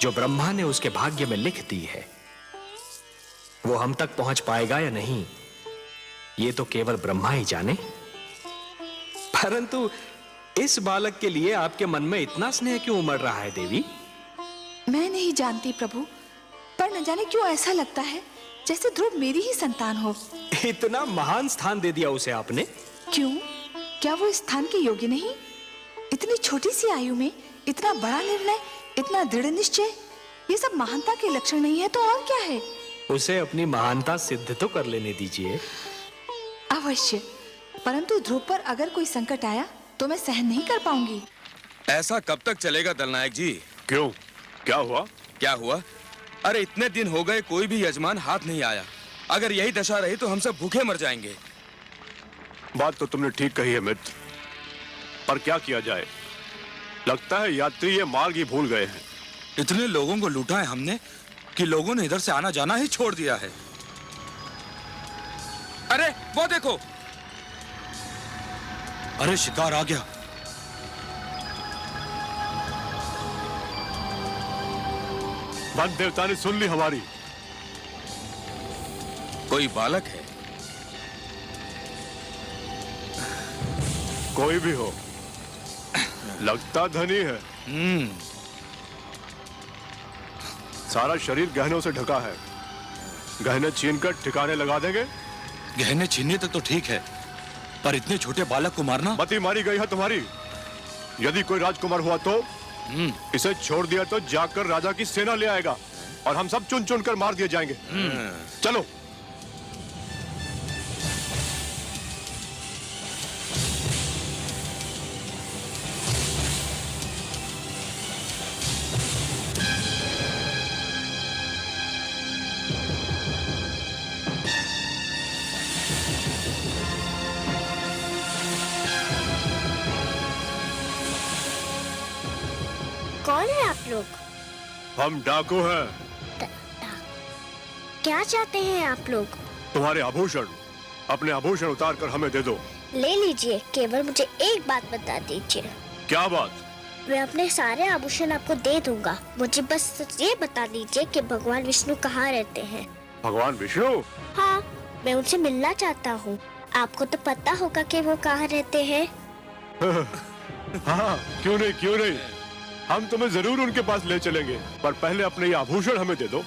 जो ब्रह्मा ने उसके भाग्य में लिख दी है, वो हम तक पहुंच पाएगा या नहीं, ये तो केवल ब्रह्मा ही जाने। परंतु इस बालक के लिए आपके मन में इतना स्नेह क्यों उमड़ रहा है देवी? मैं नहीं जानती प्रभु, पर न जाने क्यों ऐसा लगता है जैसे ध्रुव मेरी ही संतान हो। इतना महान स्थान दे दिया उसे आपने। क्यों? क्या वो इस स्थान के योग्य नहीं? इतनी छोटी सी आयु में इतना बड़ा निर्णय, इतना दृढ़ निश्चय, ये सब महानता के लक्षण नहीं है तो और क्या है? उसे अपनी महानता सिद्ध तो कर लेने दीजिए। अवश्य, परंतु ध्रुव पर अगर कोई संकट आया तो मैं सहन नहीं कर पाऊंगी। ऐसा कब तक चलेगा दलनायक जी? क्यों, क्या हुआ? क्या हुआ? अरे इतने दिन हो गए, कोई भी यजमान हाथ नहीं आया। अगर यही दशा रही तो हम सब भूखे मर जाएंगे। बात तो तुमने ठीक कही है मित्र, पर क्या किया जाए? लगता है यात्री ये मार्ग ही भूल गए हैं। इतने लोगों को लूटा है हमने कि लोगों ने इधर से आना जाना ही छोड़ दिया है। अरे वो देखो, अरे शिकार आ गया। वन देवता ने सुन ली हमारी। कोई बालक है, कोई भी हो, लगता धनी है। सारा शरीर गहनों से ढका है। गहने छीनकर ठिकाने लगा देंगे। गहने छीनने तक तो ठीक है, पर इतने छोटे बालक को मारना। मती मारी गई है तुम्हारी। यदि कोई राजकुमार हुआ तो इसे छोड़ दिया तो जाकर राजा की सेना ले आएगा और हम सब चुन चुन कर मार दिए जाएंगे। चलो। कौन है आप लोग? हम डाकू हैं। क्या चाहते हैं आप लोग? तुम्हारे आभूषण, अपने आभूषण उतार कर हमें दे दो। ले लीजिए, केवल मुझे एक बात बता दीजिए। क्या बात? मैं अपने सारे आभूषण आपको दे दूंगा। मुझे बस ये बता दीजिए कि भगवान विष्णु कहाँ रहते हैं। भगवान विष्णु? हाँ, मैं उनसे मिलना चाहता हूँ। आपको तो पता होगा कि वो कहाँ रहते हैं। हाँ, क्यों नहीं, क्यों नहीं। हम तुम्हें जरूर उनके पास ले चलेंगे, पर पहले अपने ये आभूषण हमें दे दो।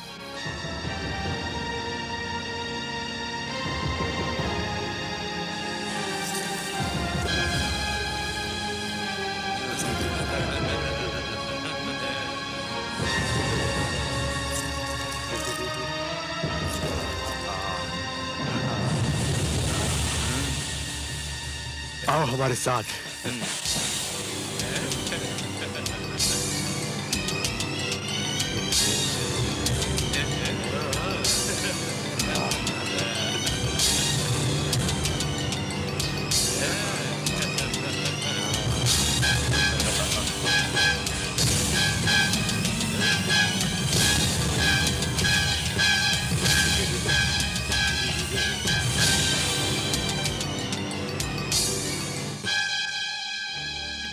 आओ हमारे साथ।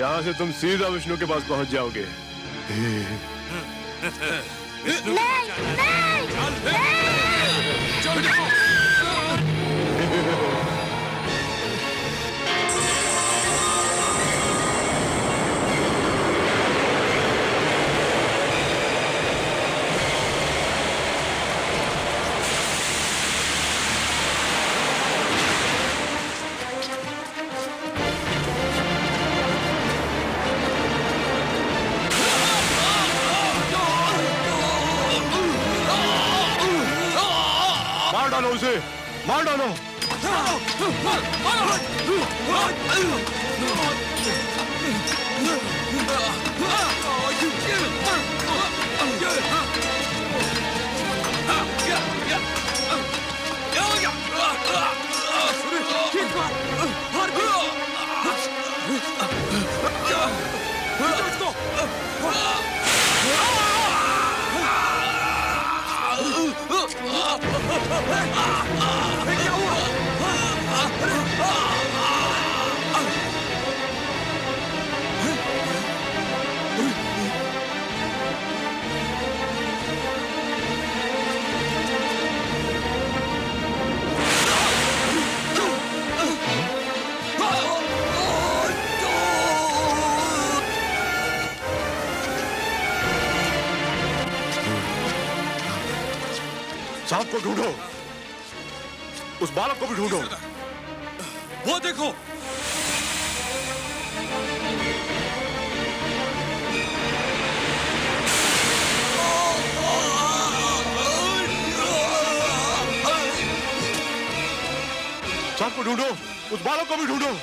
यहाँ से तुम सीधा विष्णु के पास पहुंच जाओगे। मार डालो उसे, मार डालो। सांप को ढूंढो, उस बालक को भी ढूंढो। वो देखो, सांप को ढूंढो, उस बालक को भी ढूंढो।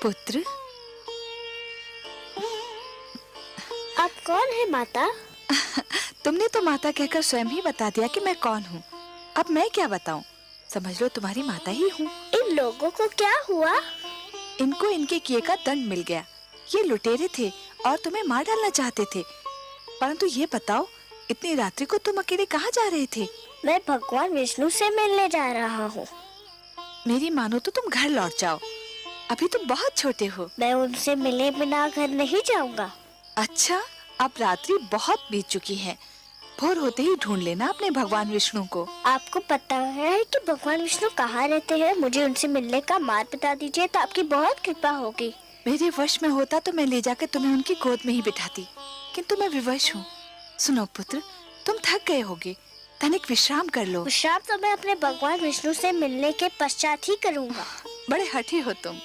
पुत्र, आप कौन है माता? तुमने तो माता कहकर स्वयं ही बता दिया कि मैं कौन हूँ। अब मैं क्या बताऊँ? समझ लो तुम्हारी माता ही हूँ। इन लोगों को क्या हुआ? इनको इनके किए का दंड मिल गया। ये लुटेरे थे और तुम्हें मार डालना चाहते थे। परंतु ये बताओ, इतनी रात्रि को तुम अकेले कहाँ जा रहे थे? मैं भगवान विष्णु से मिलने जा रहा हूँ। मेरी मानो तो तुम घर लौट जाओ, अभी तुम बहुत छोटे हो। मैं उनसे मिले बिना घर नहीं जाऊंगा। अच्छा, अब रात्रि बहुत बीत चुकी है। भोर होते ही ढूंढ लेना अपने भगवान विष्णु को। आपको पता है कि भगवान विष्णु कहाँ रहते हैं? मुझे उनसे मिलने का मार्ग बता दीजिए तो आपकी बहुत कृपा होगी। मेरे वश में होता तो मैं ले जाकर तुम्हें उनकी गोद में ही बिठाती, किंतु मैं विवश हूँ। सुनो पुत्र, तुम थक गए होगे, तनिक विश्राम कर लो। विश्राम तो मैं अपने भगवान विष्णु से मिलने के पश्चात ही करूँगा। बड़े हठी हो तुम।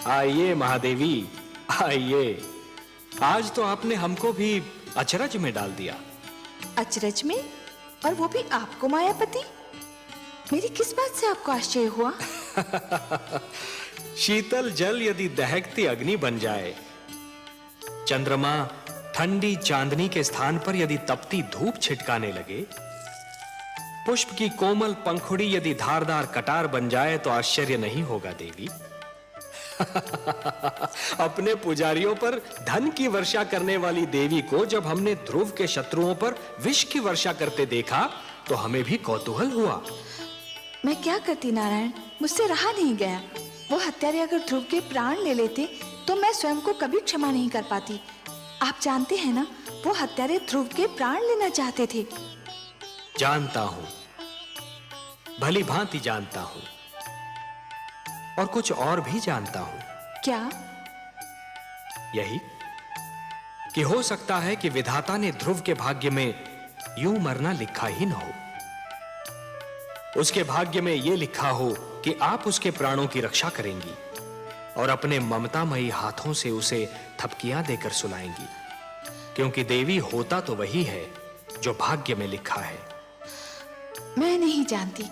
आइए महादेवी, आइए। आज तो आपने हमको भी अचरज में डाल दिया। अचरज में? और वो भी आपको मायापति? मेरी किस बात से आपको आश्चर्य हुआ? शीतल जल यदि दहकती अग्नि बन जाए, चंद्रमा ठंडी चांदनी के स्थान पर यदि तपती धूप छिटकाने लगे, पुष्प की कोमल पंखुड़ी यदि धारदार कटार बन जाए तो आश्चर्य नहीं होगा देवी। अपने पुजारियों पर धन की वर्षा करने वाली देवी को जब हमने ध्रुव के शत्रुओं पर विष की वर्षा करते देखा तो हमें भी कौतूहल हुआ। मैं क्या करती नारायण, मुझसे रहा नहीं गया। वो हत्यारे अगर ध्रुव के प्राण ले लेते तो मैं स्वयं को कभी क्षमा नहीं कर पाती। आप जानते हैं ना, वो हत्यारे ध्रुव के प्राण लेना चाहते थे। जानता हूं, भली भांति जानता हूं, और कुछ और भी जानता हूं। क्या? यही कि हो सकता है कि विधाता ने ध्रुव के भाग्य में यूं मरना लिखा ही न हो। उसके भाग्य में यह लिखा हो कि आप उसके प्राणों की रक्षा करेंगी और अपने ममतामयी हाथों से उसे थपकियां देकर सुलाएंगी, क्योंकि देवी होता तो वही है जो भाग्य में लिखा है। मैं नहीं जानती,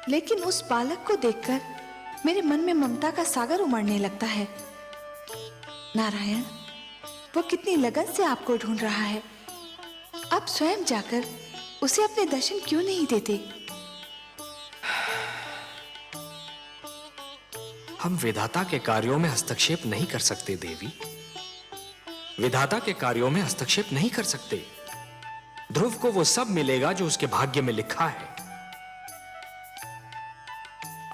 लेकिन उस बालक को देखकर मेरे मन में ममता का सागर उमड़ने लगता है। नारायण, वो कितनी लगन से आपको ढूंढ रहा है। आप स्वयं जाकर उसे अपने दर्शन क्यों नहीं देते? हम विधाता के कार्यों में हस्तक्षेप नहीं कर सकते देवी, विधाता के कार्यों में हस्तक्षेप नहीं कर सकते। ध्रुव को वो सब मिलेगा जो उसके भाग्य में लिखा है।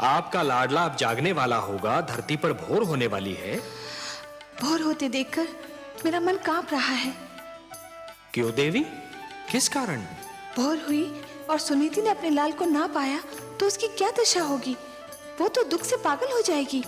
आपका लाडला अब जागने वाला होगा, धरती पर भोर होने वाली है। भोर होते देखकर मेरा मन कांप रहा है। क्यों देवी, किस कारण? भोर हुई और सुनीति ने अपने लाल को ना पाया तो उसकी क्या दशा होगी? वो तो दुख से पागल हो जाएगी।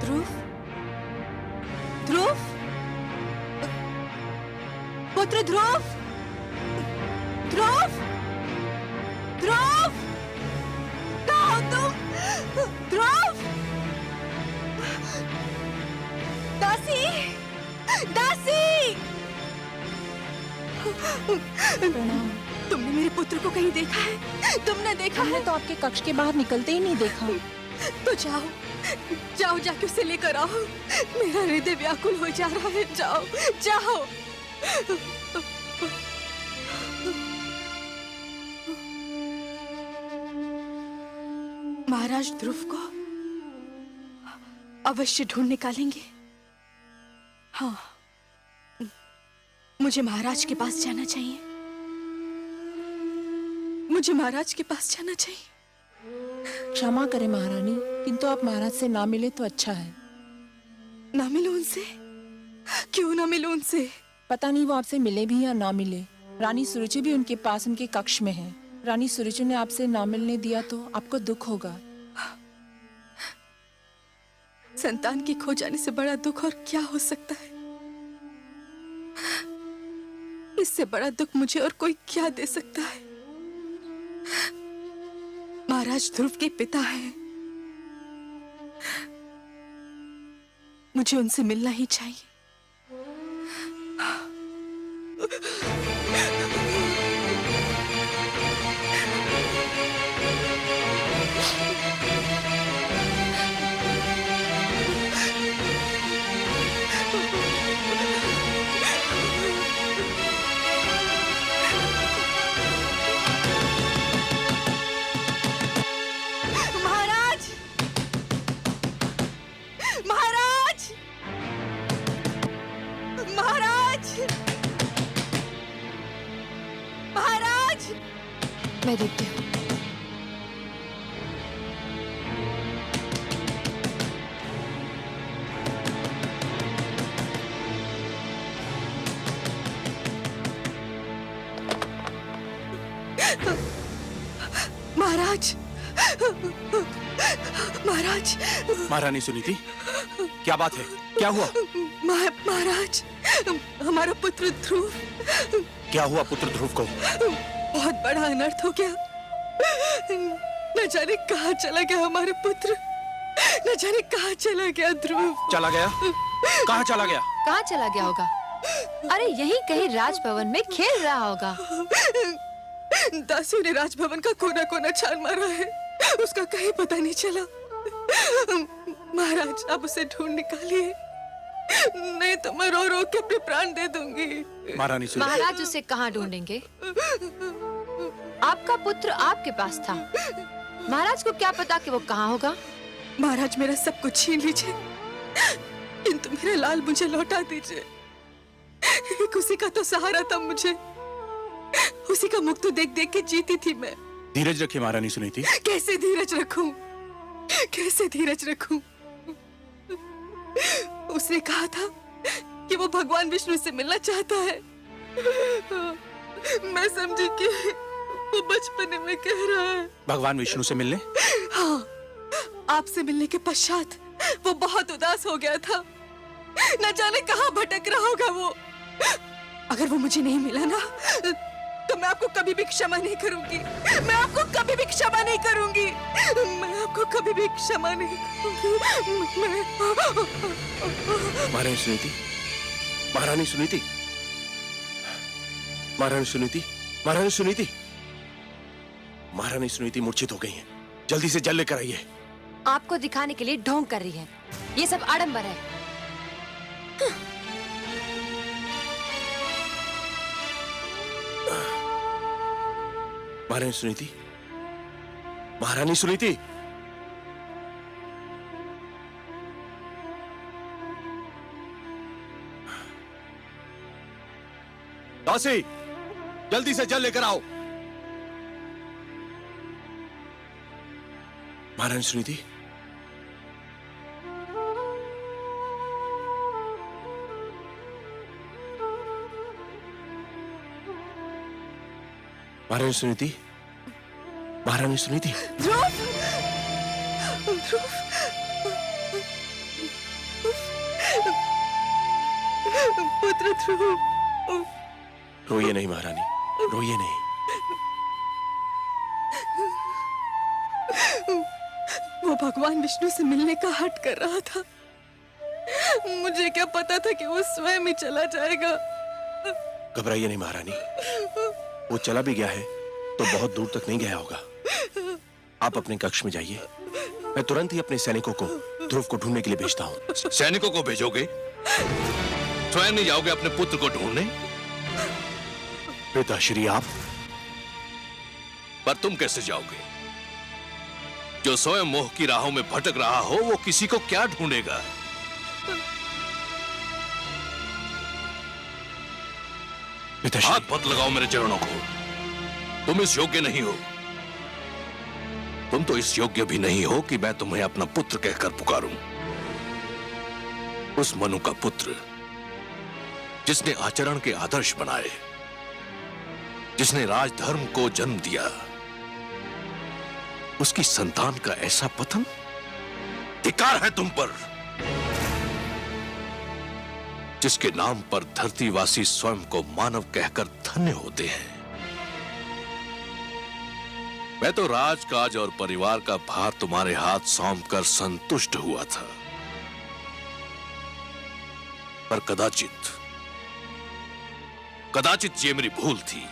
ध्रुव, ध्रुव, पुत्र ध्रुव, ध्रुव, ध्रुव, कहाँ हो तुम? ध्रुव, दासी, दासी, प्रणाम। तुमने मेरे पुत्र को कहीं देखा है? तुमने देखा हमने है? तो आपके कक्ष के बाहर निकलते ही नहीं देखा। तो जाओ, जाओ जाके उसे लेकर आओ। मेरा हृदय व्याकुल हो जा रहा है। जाओ, जाओ। महाराज ध्रुव को अवश्य ढूंढ निकालेंगे। हाँ, मुझे महाराज के पास जाना चाहिए। मुझे महाराज के पास जाना चाहिए। क्षमा करें महारानी, किंतु आप महाराज से ना मिले तो अच्छा है। ना मिलूं उनसे? क्यों ना मिलूं उनसे? पता नहीं वो आपसे मिले भी या ना मिले। रानी सुरुचि भी उनके पास उनके कक्ष में है। रानी सुरुचि ने आपसे ना मिलने दिया तो आपको दुख होगा। संतान के खो जाने से बड़ा दुख और क्या हो सकता है? इससे बड़ा दुख मुझे और कोई क्या दे सकता है? महाराज ध्रुव के पिता हैं। मुझे उनसे मिलना ही चाहिए। मैं देखती हूँ। महाराज, महाराज, महारानी सुनीति, क्या बात है? क्या हुआ? महाराज, हमारा पुत्र ध्रुव। क्या हुआ पुत्र ध्रुव को? बहुत बड़ा अनर्थ हो गया। न जाने कहाँ चला गया हमारा पुत्र। न जाने कहाँ चला गया ध्रुव। चला गया? कहाँ चला गया? कहाँ चला गया होगा? अरे यही कहीं राजभवन में खेल रहा होगा। दासियों ने राजभवन का कोना कोना छान मारा है, उसका कहीं पता नहीं चला। महाराज आप उसे ढूंढ निकालिए, नहीं तो मैं रो रो के अपने प्राण दे दूंगी। महारानी सुरेची, महाराज उसे कहाँ ढूंढेंगे? आपका पुत्र आपके पास था, महाराज को क्या पता कि वो कहाँ होगा? महाराज मेरा सब कुछ छीन लीजिए, किंतु मेरा लाल मुझे लौटा दीजिए। एक उसी का तो सहारा था मुझे, उसी का मुख तो देख देख के जीती थी मैं। धीरज रखिए महारानी सुनीति। कैसे धीरज रखूं, कैसे धीरज रखूं? उसने कहा था कि वो भगवान विष्णु से मिलना चाहता है। मैं समझी कि वो बचपने में कह रहा है। भगवान विष्णु से मिलने? हाँ, आपसे मिलने के पश्चात वो बहुत उदास हो गया था, न जाने कहाँ भटक रहा होगा वो। अगर वो मुझे नहीं मिला ना, तो मैं आपको कभी भी क्षमा नहीं करूंगी। मैं आपको कभी भी क्षमा नहीं करूंगी। मैं आपको कभी भी क्षमा नहीं करूंगी। महारानी सुनीति, महारानी सुनीति, महारानी सुनीति, महारानी सुनीति, महारानी सुनीति मूर्छित हो गई हैं। जल्दी से जल लेकर आइए। आपको दिखाने के लिए ढोंग कर रही है, ये सब आडंबर है। महारानी सुनीति, महारानी सुनीति, दासी जल्दी से जल लेकर आओ। महारानी सुनीति, महारानी सुनीति, महारानी सुनीति। ध्रुव, ध्रुव, पुत्र ध्रुव। रोइए नहीं महारानी, रोइए नहीं। वो भगवान विष्णु से मिलने का हट कर रहा था, मुझे क्या पता था कि वो स्वयं ही चला जाएगा। घबराइए नहीं महारानी, वो चला भी गया है तो बहुत दूर तक नहीं गया होगा। आप अपने कक्ष में जाइए, मैं तुरंत ही अपने सैनिकों को ध्रुव को ढूंढने के लिए भेजता हूँ। सैनिकों को भेजोगे? स्वयं नहीं जाओगे अपने पुत्र को ढूंढने? पिताश्री आप? पर तुम कैसे जाओगे? जो स्वयं मोह की राहों में भटक रहा हो वो किसी को क्या ढूंढेगा? पिताश्री, हाथ मत लगाओ मेरे चरणों को, तुम इस योग्य नहीं हो। तुम तो इस योग्य भी नहीं हो कि मैं तुम्हें अपना पुत्र कहकर पुकारूं। उस मनु का पुत्र जिसने आचरण के आदर्श बनाए, जिसने राजधर्म को जन्म दिया, उसकी संतान का ऐसा पतन? धिक्कार है तुम पर, जिसके नाम पर धरतीवासी स्वयं को मानव कहकर धन्य होते हैं। मैं तो राजकाज और परिवार का भार तुम्हारे हाथ सौंपकर संतुष्ट हुआ था, पर कदाचित ये मेरी भूल थी।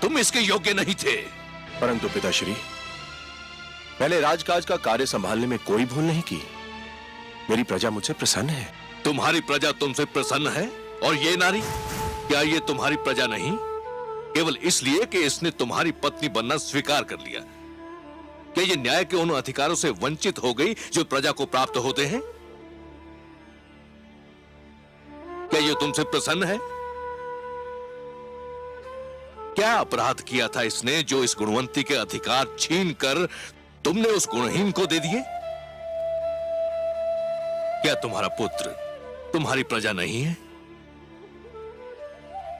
तुम इसके योग्य नहीं थे। परंतु पिताश्री, मैंने राजकाज का कार्य संभालने में कोई भूल नहीं की। मेरी प्रजा मुझसे प्रसन्न है। तुम्हारी प्रजा तुमसे प्रसन्न है, और ये नारी, क्या ये तुम्हारी प्रजा नहीं? केवल इसलिए कि इसने तुम्हारी पत्नी बनना स्वीकार कर लिया। क्या ये न्याय के उन अधिकारों से वंचित हो गई जो प्रजा को प्राप्त होते हैं? क्या ये तुमसे प्रसन्न है? क्या अपराध किया था इसने जो इस गुणवंती के अधिकार छीनकर तुमने उस गुणहीन को दे दिए? क्या तुम्हारा पुत्र तुम्हारी प्रजा नहीं है,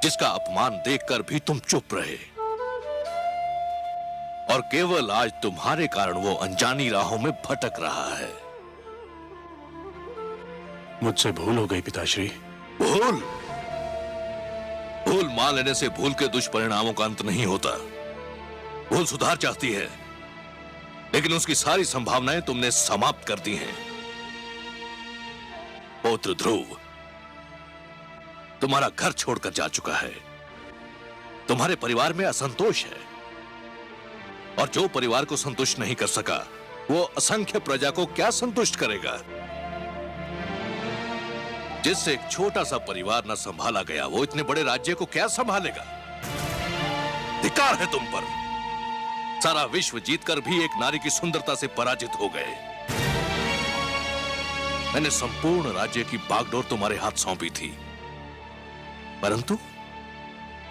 जिसका अपमान देखकर भी तुम चुप रहे, और केवल आज तुम्हारे कारण वो अनजानी राहों में भटक रहा है? मुझसे भूल हो गई पिताश्री। भूल मान लेने से भूल के दुष्परिणामों का अंत नहीं होता। भूल सुधार चाहती है, लेकिन उसकी सारी संभावनाएं तुमने समाप्त कर दी हैं। पौत्र ध्रुव तुम्हारा घर छोड़कर जा चुका है, तुम्हारे परिवार में असंतोष है, और जो परिवार को संतुष्ट नहीं कर सका वो असंख्य प्रजा को क्या संतुष्ट करेगा। जिससे एक छोटा सा परिवार न संभाला गया वो इतने बड़े राज्य को क्या संभालेगा। धिक्कार है तुम पर। सारा विश्व जीतकर भी एक नारी की सुंदरता से पराजित हो गए। मैंने संपूर्ण राज्य की बागडोर तुम्हारे हाथ सौंपी थी, परंतु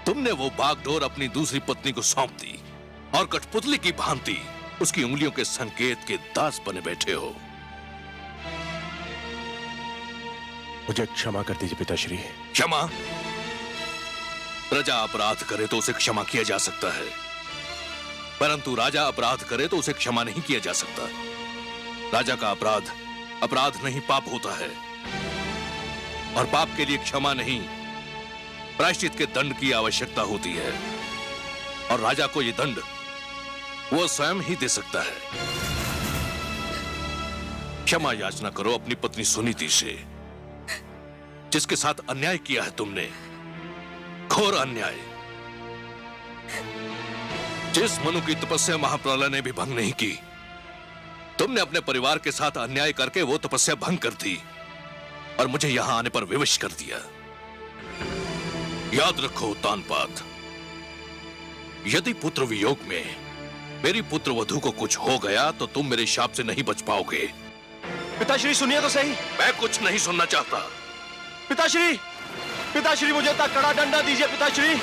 तुमने वो बागडोर अपनी दूसरी पत्नी को सौंप दी और कठपुतली की भांति उसकी उंगलियों के संकेत के दास बने बैठे हो। मुझे क्षमा कर दीजिए पिताश्री। क्षमा? प्रजा अपराध करे तो उसे क्षमा किया जा सकता है, परंतु राजा अपराध करे तो उसे क्षमा नहीं किया जा सकता। राजा का अपराध अपराध नहीं पाप होता है, और पाप के लिए क्षमा नहीं प्रायश्चित के दंड की आवश्यकता होती है, और राजा को यह दंड वो स्वयं ही दे सकता है। क्षमा याचना करो अपनी पत्नी सुनीति से, जिसके साथ अन्याय किया है तुमने, घोर अन्याय। जिस मनु की तपस्या महाप्रलय ने भी भंग नहीं की, तुमने अपने परिवार के साथ अन्याय करके वो तपस्या भंग कर दी और मुझे यहां आने पर विवश कर दिया। याद रखो तानपात, यदि पुत्र वियोग में मेरी पुत्र वधू को कुछ हो गया तो तुम मेरे शाप से नहीं बच पाओगे। पिताश्री सुनिए तो सही। मैं कुछ नहीं सुनना चाहता। पिताश्री, पिताश्री मुझे इतना कड़ा डंडा दीजिए पिताश्री।